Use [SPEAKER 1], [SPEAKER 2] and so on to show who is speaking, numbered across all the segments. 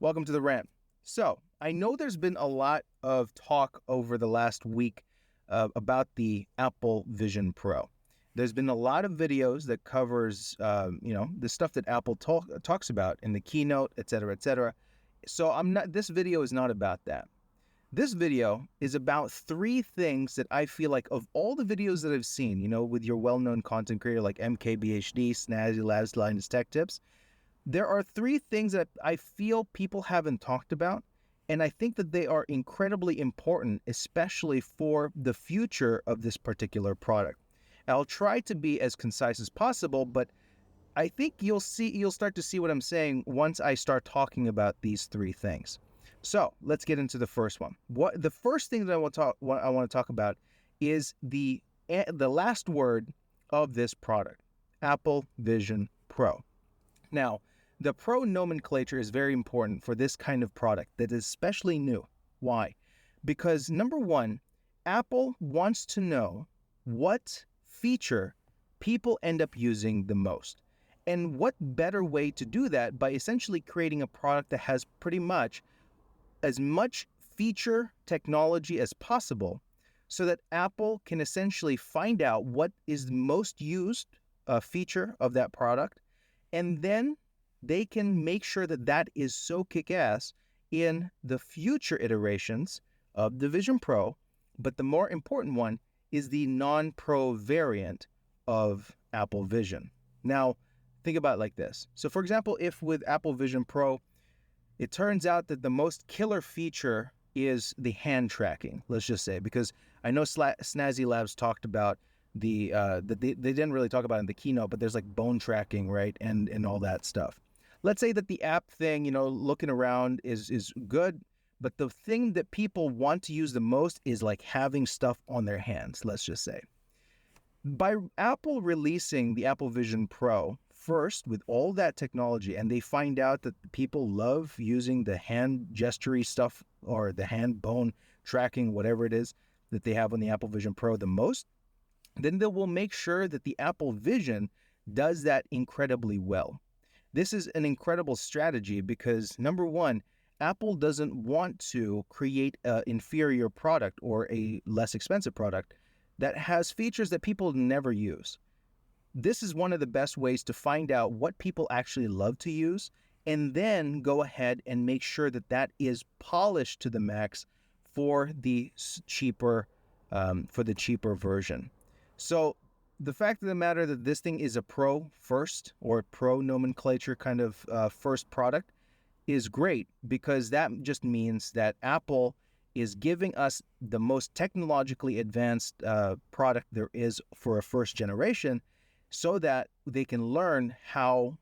[SPEAKER 1] Welcome to the Rant. So, I know there's been a lot of talk over the last week about the Apple Vision Pro. There's been a lot of videos that covers, the stuff that Apple talks about in the keynote, et cetera, et cetera. So, this video is not about that. This video is about three things that I feel like of all the videos that I've seen, with your well-known content creator like MKBHD, Snazzy Labs, Linus Tech Tips, there are three things that I feel people haven't talked about, and I think that they are incredibly important, especially for the future of this particular product. I'll try to be as concise as possible, but I think you'll start to see what I'm saying once I start talking about these three things. So let's get into the first one. The first thing that I want to talk about is the last word of this product, Apple Vision Pro. Now, the Pro nomenclature is very important for this kind of product that is especially new. Why? Because number one, Apple wants to know what feature people end up using the most. And what better way to do that by essentially creating a product that has pretty much as much feature technology as possible so that Apple can essentially find out what is the most used feature of that product, and then they can make sure that that is so kick-ass in the future iterations of the Vision Pro. But the more important one is the non-Pro variant of Apple Vision. Now, think about it like this. So for example, if with Apple Vision Pro, it turns out that the most killer feature is the hand tracking, let's just say, because I know Snazzy Labs talked about they didn't really talk about it in the keynote, but there's like bone tracking, right? And all that stuff. Let's say that the app thing, looking around is good, but the thing that people want to use the most is like having stuff on their hands, let's just say. By Apple releasing the Apple Vision Pro first with all that technology, and they find out that people love using the hand gestury stuff or the hand bone tracking, whatever it is that they have on the Apple Vision Pro the most, then they will make sure that the Apple Vision does that incredibly well. This is an incredible strategy because, number one, Apple doesn't want to create an inferior product or a less expensive product that has features that people never use. This is one of the best ways to find out what people actually love to use and then go ahead and make sure that that is polished to the max for the cheaper version. So the fact of the matter that this thing is a Pro first or Pro nomenclature kind of first product is great, because that just means that Apple is giving us the most technologically advanced product there is for a first generation, so that they can learn how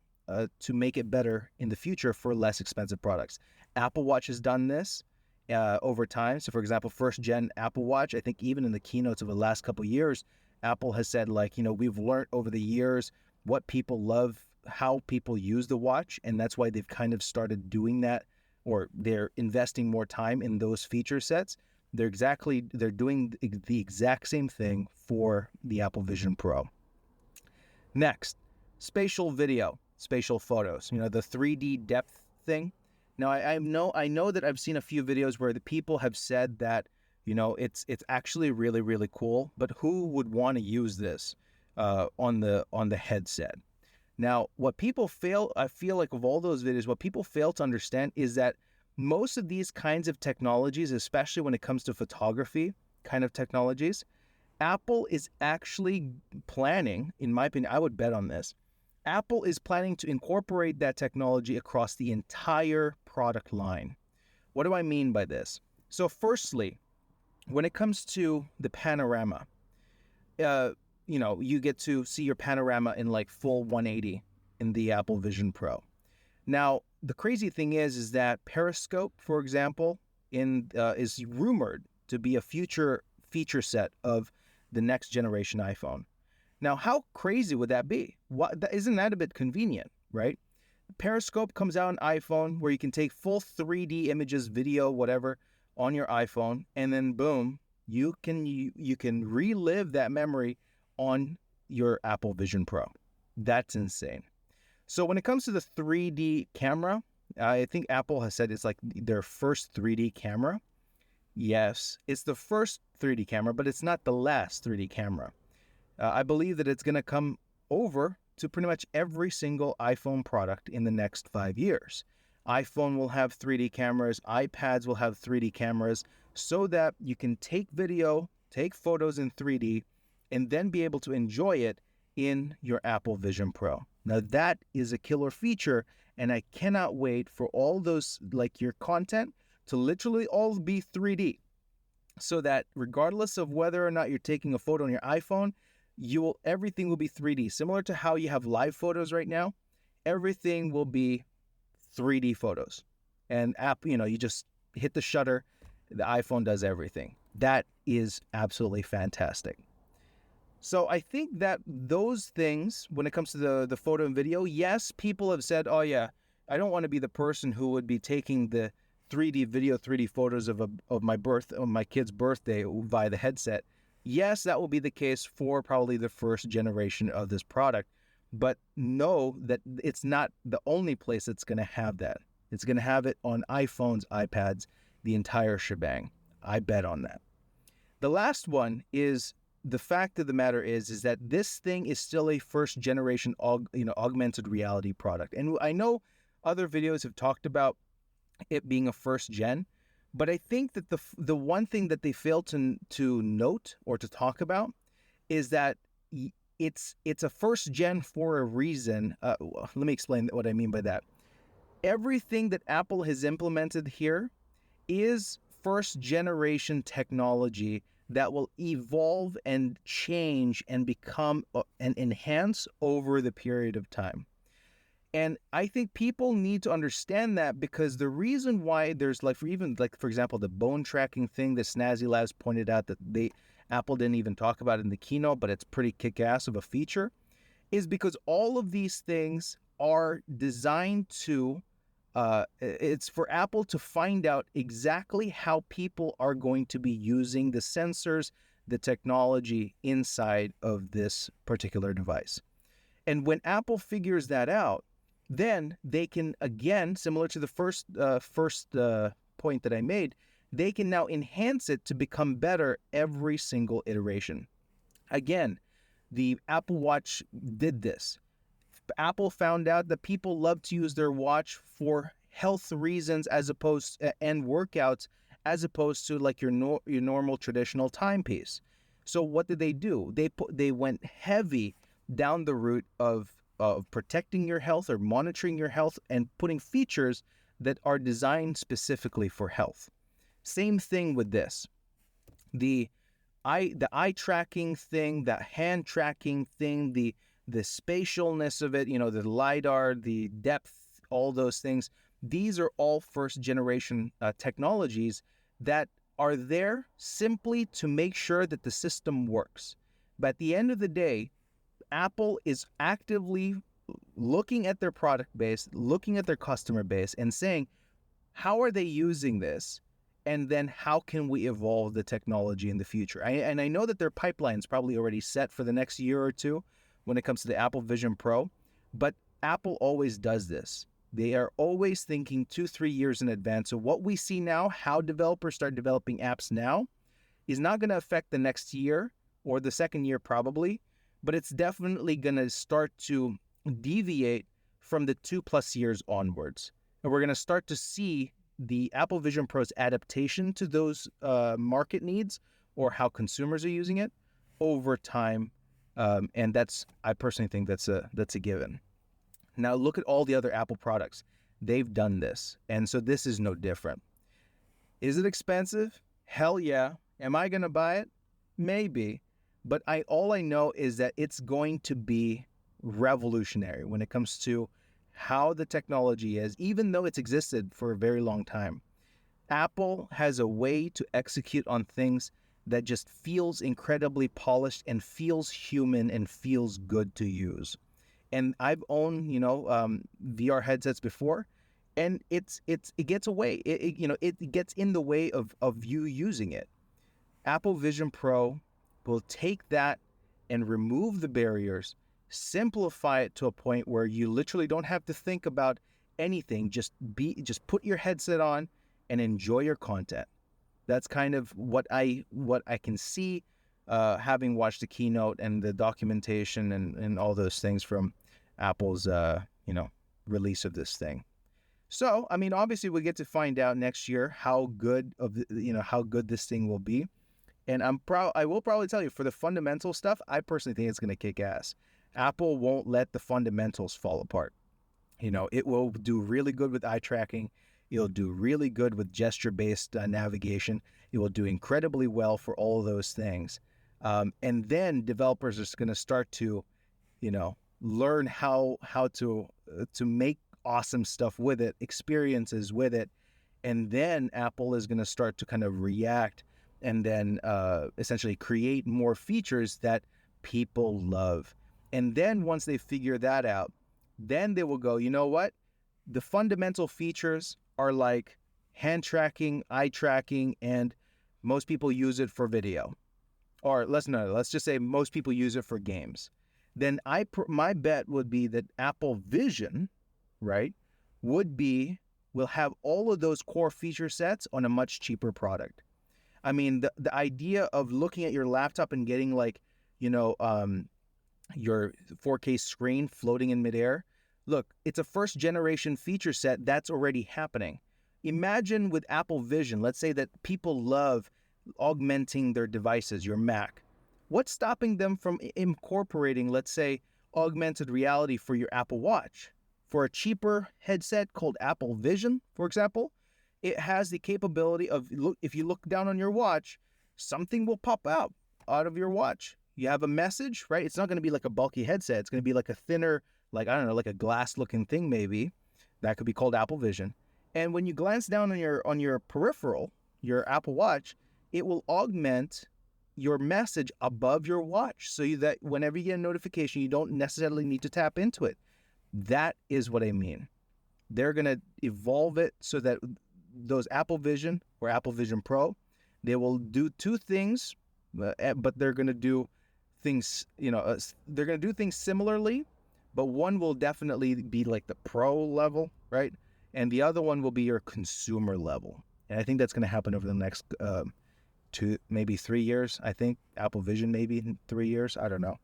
[SPEAKER 1] to make it better in the future for less expensive products. Apple Watch has done this over time. So for example, first gen Apple Watch, I think even in the keynotes of the last couple of years, Apple has said, we've learned over the years what people love, how people use the watch, and that's why they've kind of started doing that, or they're investing more time in those feature sets. They're doing the exact same thing for the Apple Vision Pro. Next, spatial video, spatial photos, the 3D depth thing. Now, I know that I've seen a few videos where the people have said that it's actually really, really cool, but who would want to use this on the headset? Now, I feel like of all those videos, what people fail to understand is that most of these kinds of technologies, especially when it comes to photography kind of technologies, Apple is actually planning, in my opinion, I would bet on this, Apple is planning to incorporate that technology across the entire product line. What do I mean by this? So firstly, when it comes to the panorama, you get to see your panorama in like full 180 in the Apple Vision Pro. Now, the crazy thing is that Periscope, for example, is rumored to be a future feature set of the next generation iPhone. Now, how crazy would that be? Isn't that a bit convenient, right? Periscope comes out on iPhone where you can take full 3D images, video, whatever, on your iPhone, and then boom, you can relive that memory on your Apple Vision Pro. That's insane. So when it comes to the 3D camera, I think Apple has said it's like their first 3D camera. Yes, it's the first 3D camera, but it's not the last 3D camera. I believe that it's going to come over to pretty much every single iPhone product in the next 5 years. iPhone will have 3D cameras, iPads will have 3D cameras, so that you can take video, take photos in 3D, and then be able to enjoy it in your Apple Vision Pro. Now, that is a killer feature, and I cannot wait for all those, like your content, to literally all be 3D, so that regardless of whether or not you're taking a photo on your iPhone, everything will be 3D. Similar to how you have live photos right now, everything will be 3D photos. And you just hit the shutter, the iPhone does everything. That is absolutely fantastic. So I think that those things, when it comes to the photo and video, yes, people have said, oh yeah, I don't want to be the person who would be taking the 3D video, 3D photos of my kid's birthday via the headset. Yes, that will be the case for probably the first generation of this product, but know that it's not the only place that's going to have that. It's going to have it on iPhones, iPads, the entire shebang. I bet on that. The last one is, the fact of the matter is that this thing is still a first generation augmented reality product. And I know other videos have talked about it being a first gen, but I think that the one thing that they fail to note or to talk about is that it's a first gen for a reason. Let me explain what I mean by that. Everything that Apple has implemented here is first generation technology that will evolve and change and become and enhance over the period of time. And I think people need to understand that, because the reason why there's for example, the bone tracking thing that Snazzy Labs pointed out that Apple didn't even talk about in the keynote, but it's pretty kick-ass of a feature, is because all of these things are designed to it's for Apple to find out exactly how people are going to be using the sensors, the technology inside of this particular device. And when Apple figures that out, then they can, again, similar to the first point that I made, they can now enhance it to become better every single iteration. Again, the Apple Watch did this. Apple found out that people love to use their watch for health reasons and workouts, as opposed to like your normal traditional timepiece. So what did they do? They went heavy down the route of protecting your health or monitoring your health and putting features that are designed specifically for health. Same thing with this. The eye tracking thing, the hand tracking thing, the spatialness of it, the LiDAR, the depth, all those things. These are all first generation technologies that are there simply to make sure that the system works. But at the end of the day, Apple is actively looking at their product base, looking at their customer base, and saying, how are they using this? And then how can we evolve the technology in the future? And I know that their pipeline is probably already set for the next year or two when it comes to the Apple Vision Pro, but Apple always does this. They are always thinking 2-3 years in advance. So what we see now, how developers start developing apps now, is not going to affect the next year or the second year probably, but it's definitely going to start to deviate from the 2+ years onwards. And we're going to start to see the Apple Vision Pro's adaptation to those market needs, or how consumers are using it over time. And I personally think that's a given. Now look at all the other Apple products. They've done this. And so this is no different. Is it expensive? Hell yeah. Am I going to buy it? Maybe. But all I know is that it's going to be revolutionary when it comes to how the technology is, even though it's existed for a very long time. Apple has a way to execute on things that just feels incredibly polished and feels human and feels good to use. And I've owned, VR headsets before, and it gets away. It gets in the way of you using it. Apple Vision Pro will take that and remove the barriers, simplify it to a point where you literally don't have to think about anything, just put your headset on and enjoy your content. That's kind of what I can see, having watched the keynote and the documentation and all those things from Apple's release of this thing. So, I mean, obviously we get to find out next year how good how good this thing will be. And I will probably tell you, for the fundamental stuff, I personally think it's going to kick ass. Apple won't let the fundamentals fall apart. It will do really good with eye tracking. It'll do really good with gesture-based navigation. It will do incredibly well for all of those things. And then developers are going to start to, learn how to make awesome stuff with it, experiences with it. And then Apple is going to start to kind of react and then essentially create more features that people love. And then once they figure that out, then they will go, you know what? The fundamental features are like hand tracking, eye tracking, and most people use it for video. Or let's just say most people use it for games. Then my bet would be that Apple Vision, right, will have all of those core feature sets on a much cheaper product. I mean, the idea of looking at your laptop and getting your 4K screen floating in midair. Look, it's a first generation feature set that's already happening. Imagine with Apple Vision, let's say that people love augmenting their devices, your Mac. What's stopping them from incorporating, let's say, augmented reality for your Apple Watch? For a cheaper headset called Apple Vision, for example, it has the capability of, if you look down on your watch, something will pop out of your watch. You have a message, right? It's not going to be like a bulky headset. It's going to be like a thinner, like a glass-looking thing maybe. That could be called Apple Vision. And when you glance down on your peripheral, your Apple Watch, it will augment your message above your watch so that whenever you get a notification, you don't necessarily need to tap into it. That is what I mean. They're going to evolve it so that those Apple Vision or Apple Vision Pro, they will do two things, but they're going to do things, they're going to do things similarly, but one will definitely be like the pro level, right? And the other one will be your consumer level. And I think that's going to happen over the next 2, maybe 3 years. I think Apple Vision maybe in 3 years. I don't know.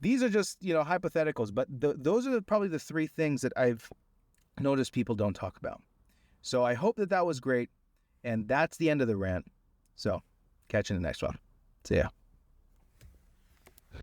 [SPEAKER 1] These are just, hypotheticals, but those are probably the 3 things that I've noticed people don't talk about. So I hope that was great. And that's the end of the rant. So catch you in the next one. See ya.